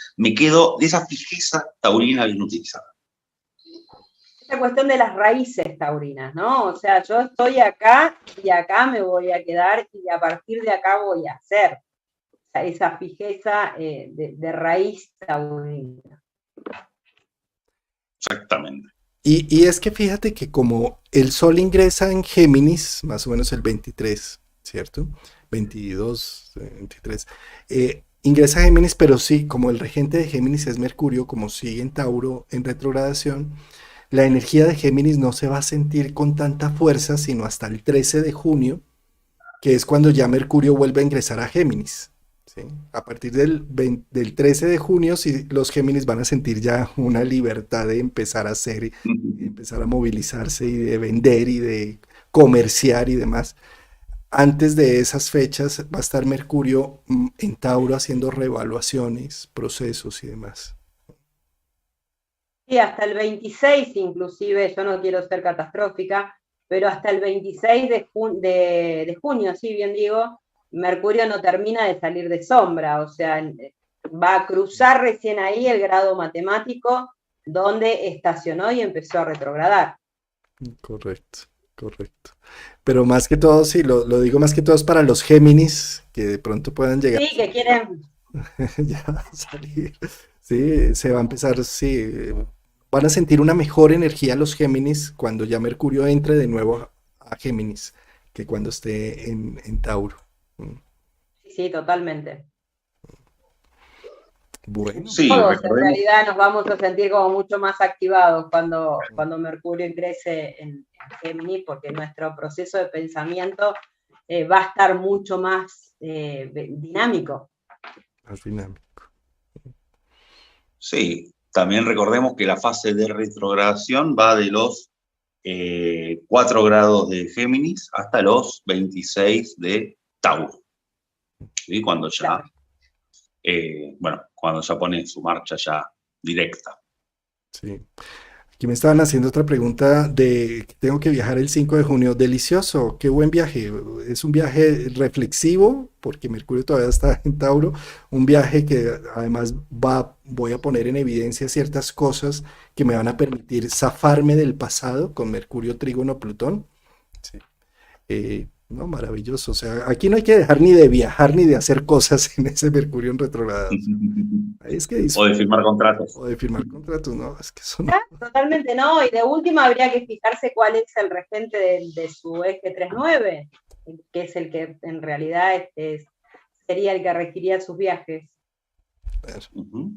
esa fijeza taurina bien utilizada. Esta cuestión de las raíces taurinas, ¿no? O sea, yo estoy acá y acá me voy a quedar y a partir de acá voy a hacer. O sea, esa fijeza de raíz taurina. Exactamente. Y es que fíjate que como el Sol ingresa en Géminis, más o menos el 23, ¿cierto? 22, 23. Ingresa a Géminis, pero sí, como el regente de Géminis es Mercurio, como sigue en Tauro en retrogradación, la energía de Géminis no se va a sentir con tanta fuerza, sino hasta el 13 de junio, que es cuando ya Mercurio vuelve a ingresar a Géminis. ¿Sí? A partir del 13 de junio, sí, los Géminis van a sentir ya una libertad de empezar a hacer, de empezar a movilizarse y de vender y de comerciar y demás. Antes de esas fechas va a estar Mercurio en Tauro haciendo reevaluaciones, procesos y demás. Sí, hasta el 26 inclusive, yo no quiero ser catastrófica, pero hasta el 26 de junio, sí, bien digo, Mercurio no termina de salir de sombra, o sea, va a cruzar recién ahí el grado matemático donde estacionó y empezó a retrogradar. Correcto. correcto. Pero más que todo, sí, lo digo más que todo es para los Géminis, que de pronto puedan llegar Sí, que quieren, ya a salir. Sí, se va a empezar, sí, van a sentir una mejor energía los Géminis cuando ya Mercurio entre de nuevo a Géminis, que cuando esté en Tauro. Mm. sí, sí, totalmente. Bueno, Sí, Todos en recordemos. realidad nos vamos a sentir como mucho más activados cuando Mercurio ingrese en Géminis, porque nuestro proceso de pensamiento va a estar mucho más dinámico. más dinámico. Sí, también recordemos que la fase de retrogradación va de los 4 grados de Géminis hasta los 26 de Tauro. ¿Sí? Cuando ya, Claro. bueno, cuando ya pone su marcha ya directa. Sí. Aquí me estaban haciendo otra pregunta de que tengo que viajar el 5 de junio. Delicioso, qué buen viaje. Es un viaje reflexivo, porque Mercurio todavía está en Tauro. Un viaje que además voy a poner en evidencia ciertas cosas que me van a permitir zafarme del pasado con Mercurio trígono Plutón. Sí. No, maravilloso. O sea, aquí no hay que dejar ni de viajar ni de hacer cosas en ese Mercurio en retrogrado. O sea, ahí es que O de firmar contratos. o de firmar contratos, no, es que eso no. Ah, totalmente no, y de última habría que fijarse cuál es el regente de su eje 3-9, que es el que en realidad sería el que regiría sus viajes. Ujú.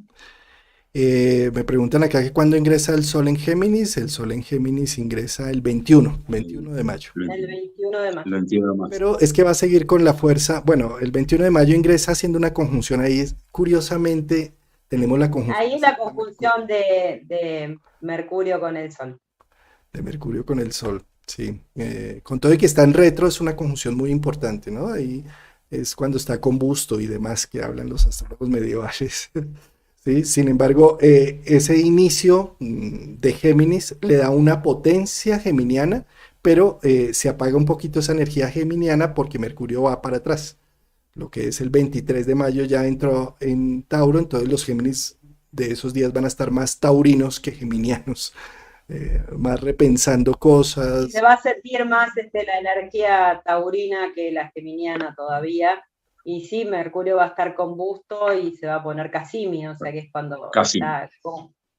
Me preguntan acá que cuándo ingresa el Sol en Géminis. El Sol en Géminis ingresa el 21 de mayo. El 21 de mayo. Lo entiendo más. Pero es que va a seguir con la fuerza. Bueno, el 21 de mayo ingresa haciendo una conjunción ahí. Curiosamente, tenemos la conjunción Ahí es la conjunción de Mercurio con el Sol. de Mercurio con el Sol. Sí, con todo y que está en retro, es una conjunción muy importante, ¿no? Ahí es cuando está combusto y demás que hablan los astrólogos medievales. Sí, sin embargo, ese inicio de Géminis le da una potencia geminiana, pero se apaga un poquito esa energía geminiana porque Mercurio va para atrás. Lo que es el 23 de mayo ya entró en Tauro, entonces los Géminis de esos días van a estar más taurinos que geminianos, más repensando Y se cosas. va a sentir más la energía taurina que la geminiana todavía. Y sí, Mercurio va a estar combusto y se va a poner Casimio, o sea que es cuando Casi. está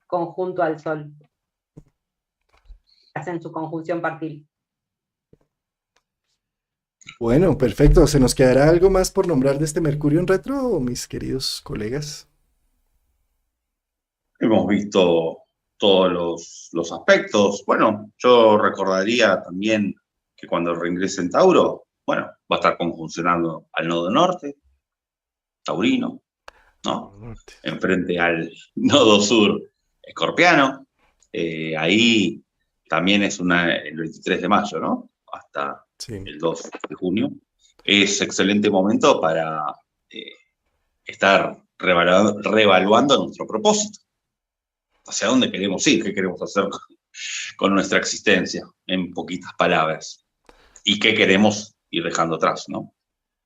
conjunto al Sol. Hacen su conjunción partil. Bueno, perfecto. ¿Se nos quedará algo más por nombrar de este Mercurio en retro, mis queridos colegas? Hemos visto todos los aspectos. Bueno, yo recordaría también que cuando reingrese en Tauro, bueno, va a estar conjuncionando al nodo norte, taurino, ¿no? Norte. Enfrente al nodo sur, escorpiano. Ahí también es el 23 de mayo, ¿no? Hasta Sí. el 2 de junio. Es excelente momento para eh, estar reevaluando nuestro propósito. ¿Hacia dónde queremos ir? ¿Qué queremos hacer con nuestra existencia? En poquitas palabras. ¿Y qué queremos ir dejando atrás, no?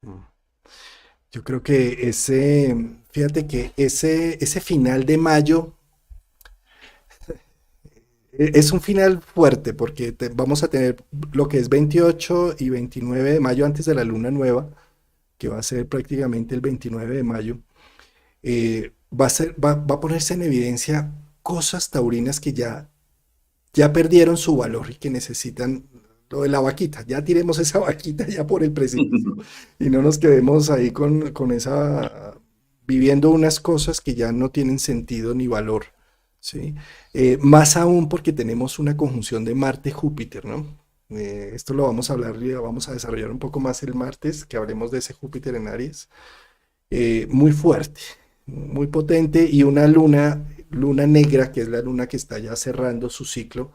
Mm. Yo creo que fíjate que ese final de mayo es un final fuerte porque vamos a tener lo que es 28 y 29 de mayo antes de la luna nueva, que va a ser prácticamente el 29 de mayo. Va a ponerse en evidencia cosas taurinas que ya perdieron su valor y que necesitan lo de la vaquita. Ya tiremos esa vaquita ya por el precipicio y no nos quedemos ahí con esa, viviendo unas cosas que ya no tienen sentido ni valor. ¿Sí? Más aún porque tenemos una conjunción de Marte-Júpiter, ¿no? Esto lo vamos a hablar y lo vamos a desarrollar un poco más el martes, que hablemos de ese Júpiter en Aries. Muy fuerte, muy potente y una luna negra, que es la luna que está ya cerrando su ciclo.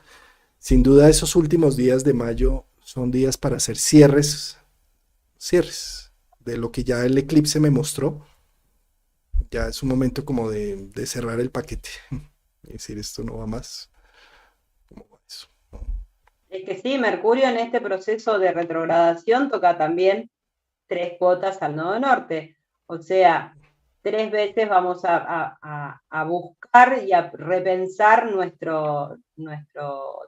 Sin duda esos últimos días de mayo son días para hacer cierres de lo que ya el eclipse me mostró. Ya es un momento como de cerrar el paquete. Es decir, esto no va más. ¿Cómo va eso? Es que sí, Mercurio en este proceso de retrogradación toca también 3 cuotas al nodo norte. O sea, 3 veces vamos a buscar y a repensar nuestro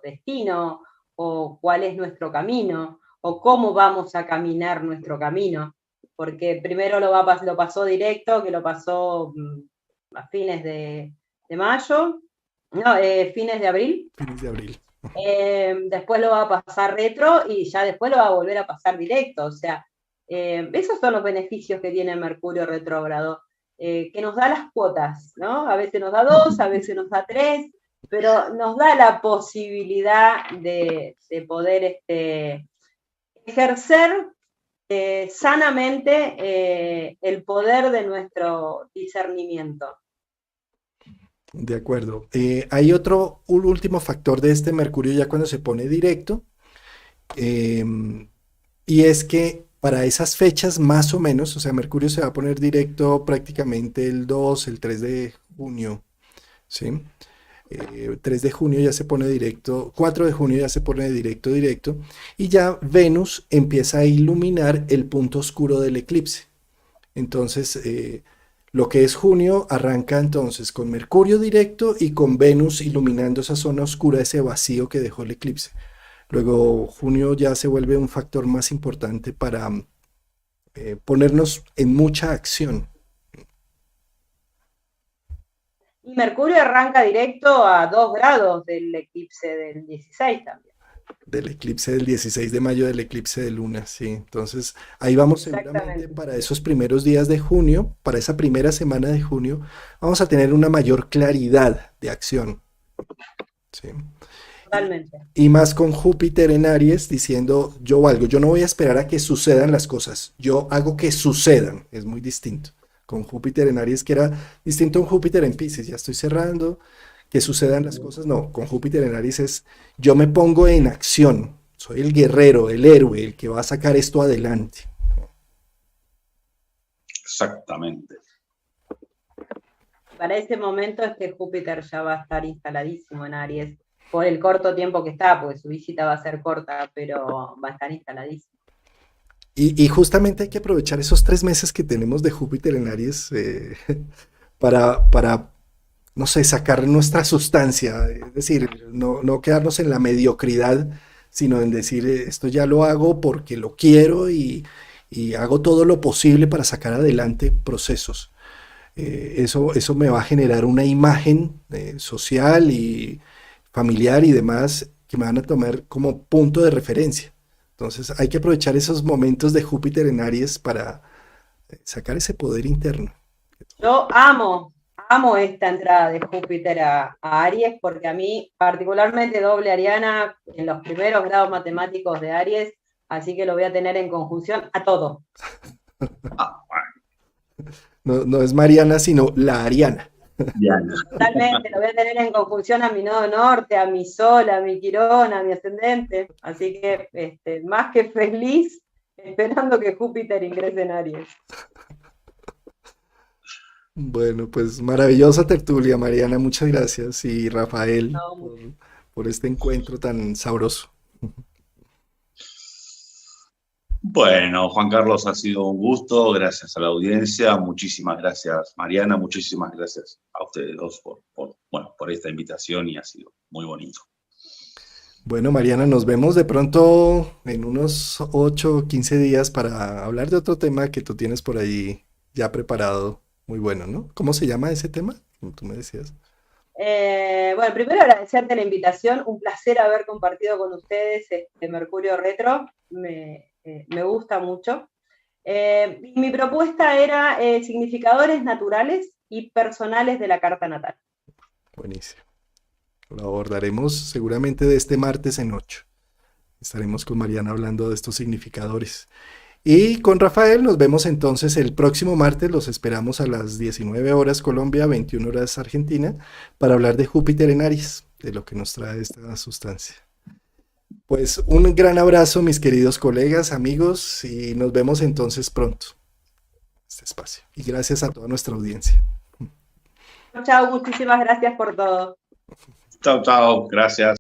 destino o cuál es nuestro camino, o cómo vamos a caminar nuestro camino, porque primero lo pasó directo, que lo pasó a fines de mayo, no, fines de abril. Fines de abril. Después lo va a pasar retro y ya después lo va a volver a pasar directo, o sea, esos son los beneficios que tiene Mercurio retrógrado, que nos da las cuotas, ¿no? A veces nos da 2, a veces nos da 3, pero nos da la posibilidad de poder ejercer sanamente el poder de nuestro discernimiento. De acuerdo. Hay un último factor de este Mercurio ya cuando se pone directo, y es que para esas fechas más o menos, o sea, Mercurio se va a poner directo prácticamente el 2, el 3 de junio, ¿sí? 3 de junio ya se pone directo, 4 de junio ya se pone directo, y ya Venus empieza a iluminar el punto oscuro del eclipse. Entonces, lo que es junio arranca entonces con Mercurio directo y con Venus iluminando esa zona oscura, ese vacío que dejó el eclipse. Luego junio ya se vuelve un factor más importante para ponernos en mucha acción. Y Mercurio arranca directo a 2 grados del eclipse del 16 también. Del eclipse del 16 de mayo, del eclipse de luna, sí. Entonces, ahí vamos seguramente para esos primeros días de junio, para esa primera semana de junio, vamos a tener una mayor claridad de acción. Sí. Totalmente. Y más con Júpiter en Aries diciendo, yo valgo, yo no voy a esperar a que sucedan las cosas, yo hago que sucedan, es muy distinto. Con Júpiter en Aries, que era distinto a un Júpiter en Piscis, ya estoy cerrando, que sucedan las cosas, no, con Júpiter en Aries es, yo me pongo en acción, soy el guerrero, el héroe, el que va a sacar esto adelante. Exactamente. Para ese momento es que Júpiter ya va a estar instaladísimo en Aries, por el corto tiempo que está, porque su visita va a ser corta, pero va a estar instaladísimo. Y justamente hay que aprovechar esos 3 meses que tenemos de Júpiter en Aries para, no sé, sacar nuestra sustancia, es decir, no quedarnos en la mediocridad, sino en decir, esto ya lo hago porque lo quiero y hago todo lo posible para sacar adelante procesos. Eso me va a generar una imagen social y familiar y demás que me van a tomar como punto de referencia. Entonces hay que aprovechar esos momentos de Júpiter en Aries para sacar ese poder interno. Yo amo esta entrada de Júpiter a Aries, porque a mí, particularmente doble ariana, en los primeros grados matemáticos de Aries, así que lo voy a tener en conjunción a todo. No es Mariana, sino la Ariana. Totalmente, lo voy a tener en conjunción a mi nodo norte, a mi sol, a mi quirón, a mi ascendente, así que más que feliz esperando que Júpiter ingrese en Aries. Bueno, pues maravillosa tertulia, Mariana, muchas gracias. Y Rafael, por este encuentro tan sabroso. Bueno, Juan Carlos, ha sido un gusto, gracias a la audiencia, muchísimas gracias Mariana, muchísimas gracias a ustedes dos por esta invitación y ha sido muy bonito. Bueno, Mariana, nos vemos de pronto en unos 8 o 15 días para hablar de otro tema que tú tienes por ahí ya preparado, muy bueno, ¿no? ¿Cómo se llama ese tema? Como tú me decías. Bueno, primero agradecerte la invitación, un placer haber compartido con ustedes este Mercurio Retro, me gusta mucho. Mi propuesta era significadores naturales y personales de la carta natal. Buenísimo. Lo abordaremos seguramente de este martes en 8. Estaremos con Mariana hablando de estos significadores. Y con Rafael nos vemos entonces el próximo martes, los esperamos a las 19 horas Colombia, 21 horas Argentina, para hablar de Júpiter en Aries, de lo que nos trae esta sustancia. Pues un gran abrazo, mis queridos colegas, amigos, y nos vemos entonces pronto en este espacio. Y gracias a toda nuestra audiencia. Chao, muchísimas gracias por todo. Chao, gracias.